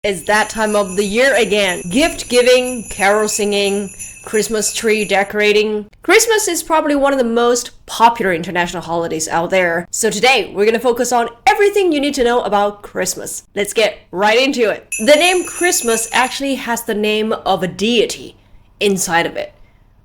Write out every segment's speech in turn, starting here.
It's that time of the year again. Gift giving, carol singing, Christmas tree decorating. Christmas is probably one of the most popular international holidays out there. So today, we're going to focus on everything you need to know about Christmas. Let's get right into it. The name Christmas actually has the name of a deity inside of it,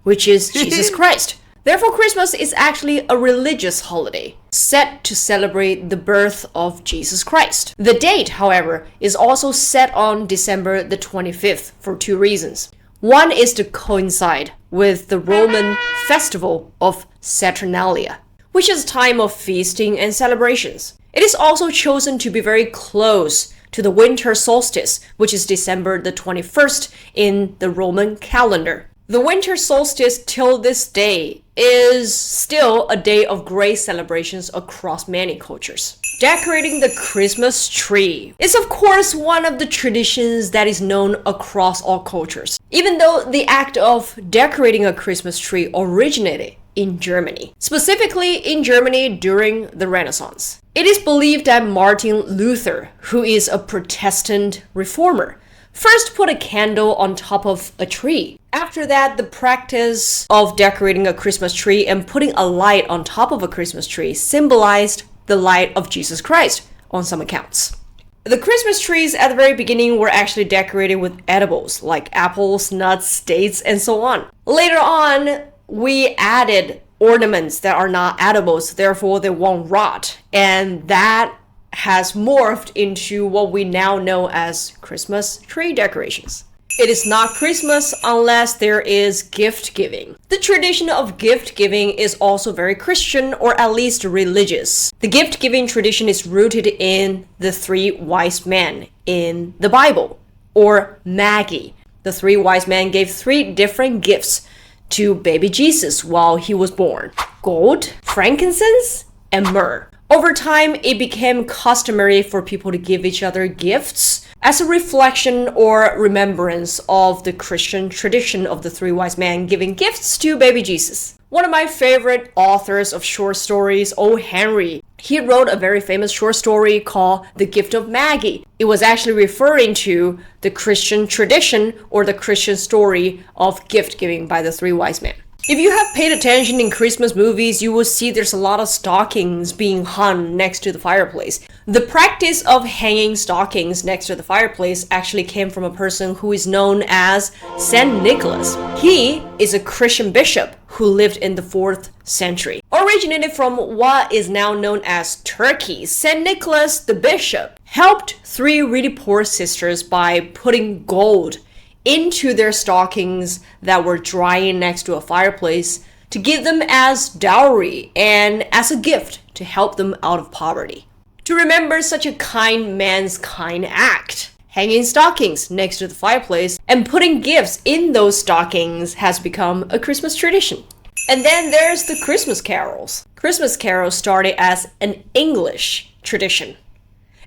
which is Jesus Christ. Therefore, Christmas is actually a religious holiday set to celebrate the birth of Jesus Christ. The date, however, is also set on December the 25th for two reasons. One is to coincide with the Roman festival of Saturnalia, which is a time of feasting and celebrations. It is also chosen to be very close to the winter solstice, which is December the 21st in the Roman calendar. The winter solstice till this day is still a day of great celebrations across many cultures. Decorating the Christmas tree is of course one of the traditions that is known across all cultures, even though the act of decorating a Christmas tree originated in Germany, specifically in Germany during the Renaissance. It is believed that Martin Luther, who is a Protestant reformer, first put a candle on top of a tree. After that, the practice of decorating a Christmas tree and putting a light on top of a Christmas tree symbolized the light of Jesus Christ on some accounts. The Christmas trees at the very beginning were actually decorated with edibles like apples, nuts, dates, and so on. Later on, we added ornaments that are not edibles, therefore they won't rot, and that has morphed into what we now know as Christmas tree decorations. It is not Christmas unless there is gift giving. The tradition of gift giving is also very Christian, or at least religious. The gift giving tradition is rooted in the three wise men in the Bible, or Magi. The three wise men gave three different gifts to baby Jesus while he was born: gold, frankincense, and myrrh. Over time, it became customary for people to give each other gifts as a reflection or remembrance of the Christian tradition of the three wise men giving gifts to baby Jesus. One of my favorite authors of short stories, O. Henry, he wrote a very famous short story called The Gift of Maggie. It was actually referring to the Christian tradition or the Christian story of gift giving by the three wise men. If you have paid attention in Christmas movies, you will see there's a lot of stockings being hung next to the fireplace. The practice of hanging stockings next to the fireplace actually came from a person who is known as Saint Nicholas. He is a Christian bishop who lived in the 4th century. Originated from what is now known as Turkey, Saint Nicholas the bishop helped three really poor sisters by putting gold into their stockings that were drying next to a fireplace to give them as dowry and as a gift to help them out of poverty. To remember such a kind man's kind act, hanging stockings next to the fireplace and putting gifts in those stockings has become a Christmas tradition. And then there's the Christmas carols. Christmas carols started as an English tradition.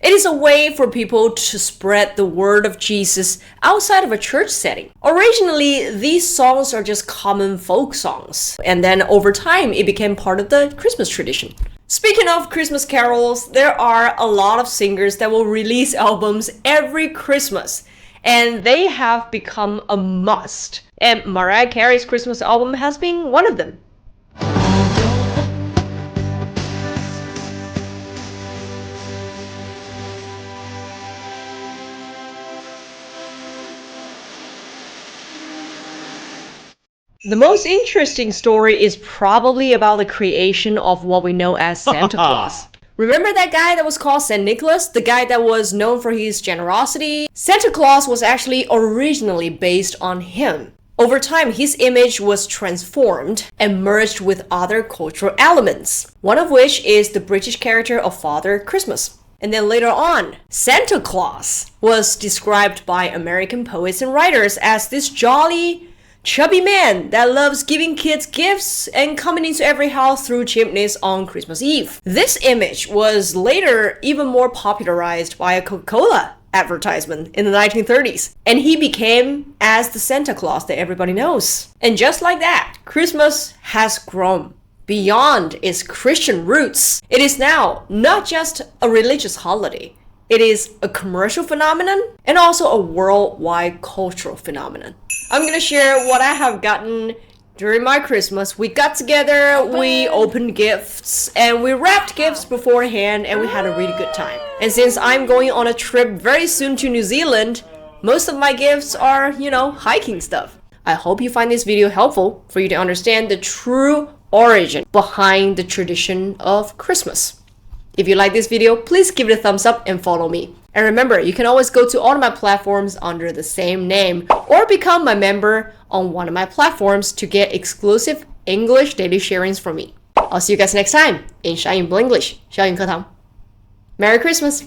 It is a way for people to spread the word of Jesus outside of a church setting. Originally, these songs are just common folk songs, and then over time, it became part of the Christmas tradition. Speaking of Christmas carols, there are a lot of singers that will release albums every Christmas, and they have become a must. And Mariah Carey's Christmas album has been one of them. The most interesting story is probably about the creation of what we know as Santa Claus. Remember that guy that was called Saint Nicholas? The guy that was known for his generosity? Santa Claus was actually originally based on him. Over time, his image was transformed and merged with other cultural elements, one of which is the British character of Father Christmas. And then later on, Santa Claus was described by American poets and writers as this jolly, chubby man that loves giving kids gifts and coming into every house through chimneys on Christmas Eve. This image was later even more popularized by a Coca-Cola advertisement in the 1930s, and he became as the Santa Claus that everybody knows. And just like that, Christmas has grown beyond its Christian roots. It is now not just a religious holiday. It is a commercial phenomenon and also a worldwide cultural phenomenon. I'm gonna share what I have gotten during my Christmas. We got together, we opened gifts, and we wrapped gifts beforehand, and we had a really good time. And since I'm going on a trip very soon to New Zealand, most of my gifts are, hiking stuff. I hope you find this video helpful for you to understand the true origin behind the tradition of Christmas. If you like this video, please give it a thumbs up and follow me. And remember, you can always go to all of my platforms under the same name or become my member on one of my platforms to get exclusive English daily sharings from me. I'll see you guys next time in 闪颖 Blinglish 小颖课堂. Merry Christmas!